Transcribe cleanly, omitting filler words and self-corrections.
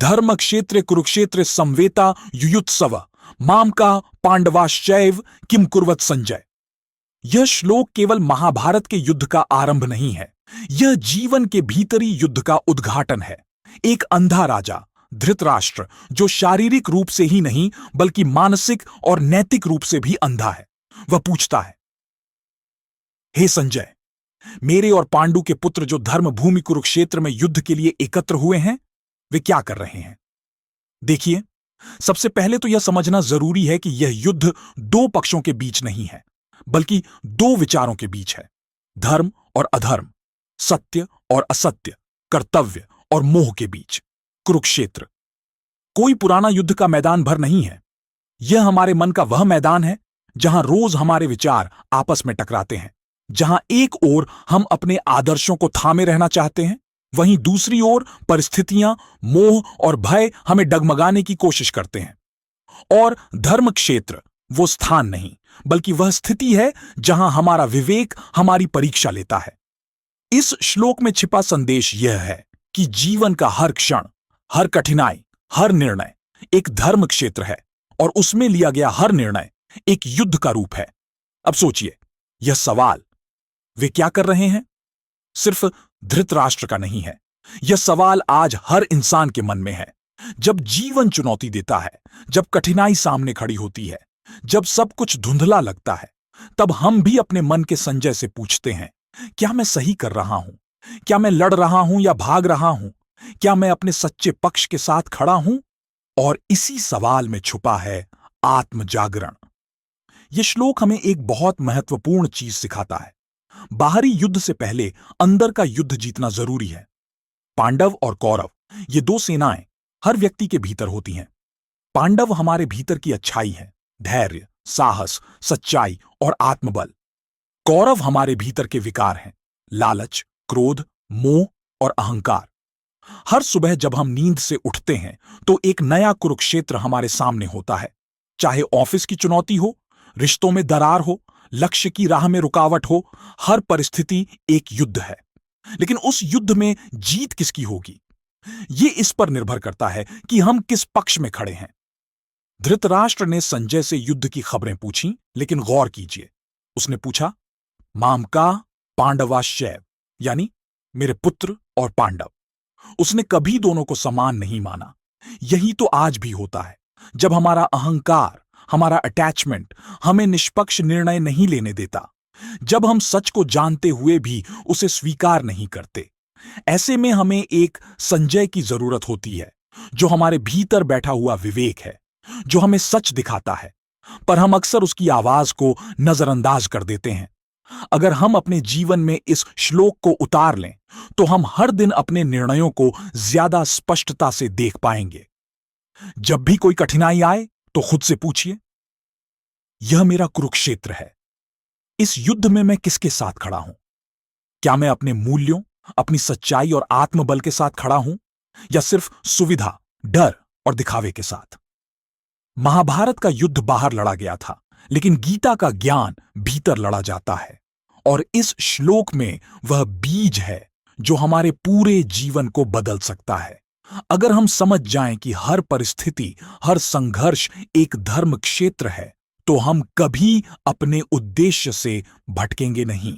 धर्म क्षेत्रे कुरुक्षेत्रे संवेता युयुत्सव मामका पांडवाश्चैव किम कुर्वत संजय। यह श्लोक केवल महाभारत के युद्ध का आरंभ नहीं है, यह जीवन के भीतरी युद्ध का उद्घाटन है। एक अंधा राजा धृतराष्ट्र, जो शारीरिक रूप से ही नहीं बल्कि मानसिक और नैतिक रूप से भी अंधा है, वह पूछता है, हे संजय, मेरे और पांडु के पुत्र जो धर्म भूमि कुरुक्षेत्र में युद्ध के लिए एकत्र हुए हैं, वे क्या कर रहे हैं? देखिए, सबसे पहले तो यह समझना जरूरी है कि यह युद्ध दो पक्षों के बीच नहीं है, बल्कि दो विचारों के बीच है। धर्म और अधर्म, सत्य और असत्य, कर्तव्य और मोह के बीच। कुरुक्षेत्र कोई पुराना युद्ध का मैदान भर नहीं है, यह हमारे मन का वह मैदान है जहां रोज हमारे विचार आपस में टकराते हैं, जहां एक ओर हम अपने आदर्शों को थामे रहना चाहते हैं, वहीं दूसरी ओर परिस्थितियां, मोह और भय हमें डगमगाने की कोशिश करते हैं। और धर्म क्षेत्र वो स्थान नहीं, बल्कि वह स्थिति है जहां हमारा विवेक हमारी परीक्षा लेता है। इस श्लोक में छिपा संदेश यह है कि जीवन का हर क्षण, हर कठिनाई, हर निर्णय एक धर्म क्षेत्र है और उसमें लिया गया हर निर्णय एक युद्ध का रूप है। अब सोचिए, यह सवाल वे क्या कर रहे हैं सिर्फ धृतराष्ट्र का नहीं है, यह सवाल आज हर इंसान के मन में है। जब जीवन चुनौती देता है, जब कठिनाई सामने खड़ी होती है, जब सब कुछ धुंधला लगता है, तब हम भी अपने मन के संजय से पूछते हैं, क्या मैं सही कर रहा हूं? क्या मैं लड़ रहा हूं या भाग रहा हूं? क्या मैं अपने सच्चे पक्ष के साथ खड़ा हूं? और इसी सवाल में छुपा है आत्म जागरण। यह श्लोक हमें एक बहुत महत्वपूर्ण चीज सिखाता है। बाहरी युद्ध से पहले अंदर का युद्ध जीतना जरूरी है। पांडव और कौरव, ये दो सेनाएं हर व्यक्ति के भीतर होती हैं। पांडव हमारे भीतर की अच्छाई है, धैर्य, साहस, सच्चाई और आत्मबल। कौरव हमारे भीतर के विकार हैं, लालच, क्रोध, मोह और अहंकार। हर सुबह जब हम नींद से उठते हैं तो एक नया कुरुक्षेत्र हमारे सामने होता है। चाहे ऑफिस की चुनौती हो, रिश्तों में दरार हो, लक्ष्य की राह में रुकावट हो, हर परिस्थिति एक युद्ध है। लेकिन उस युद्ध में जीत किसकी होगी, ये इस पर निर्भर करता है कि हम किस पक्ष में खड़े हैं। धृतराष्ट्र ने संजय से युद्ध की खबरें पूछी, लेकिन गौर कीजिए, उसने पूछा, मामका पांडवाश्चैव, यानी मेरे पुत्र और पांडव। उसने कभी दोनों को समान नहीं माना। यही तो आज भी होता है, जब हमारा अहंकार, हमारा अटैचमेंट हमें निष्पक्ष निर्णय नहीं लेने देता, जब हम सच को जानते हुए भी उसे स्वीकार नहीं करते। ऐसे में हमें एक संजय की जरूरत होती है, जो हमारे भीतर बैठा हुआ विवेक है, जो हमें सच दिखाता है, पर हम अक्सर उसकी आवाज को नजरअंदाज कर देते हैं। अगर हम अपने जीवन में इस श्लोक को उतार लें, तो हम हर दिन अपने निर्णयों को ज्यादा स्पष्टता से देख पाएंगे। जब भी कोई कठिनाई आए तो खुद से पूछिए, यह मेरा कुरुक्षेत्र है, इस युद्ध में मैं किसके साथ खड़ा हूं? क्या मैं अपने मूल्यों, अपनी सच्चाई और आत्मबल के साथ खड़ा हूं, या सिर्फ सुविधा, डर और दिखावे के साथ? महाभारत का युद्ध बाहर लड़ा गया था, लेकिन गीता का ज्ञान भीतर लड़ा जाता है। और इस श्लोक में वह बीज है जो हमारे पूरे जीवन को बदल सकता है। अगर हम समझ जाएं कि हर परिस्थिति, हर संघर्ष एक धर्म क्षेत्र है, तो हम कभी अपने उद्देश्य से भटकेंगे नहीं।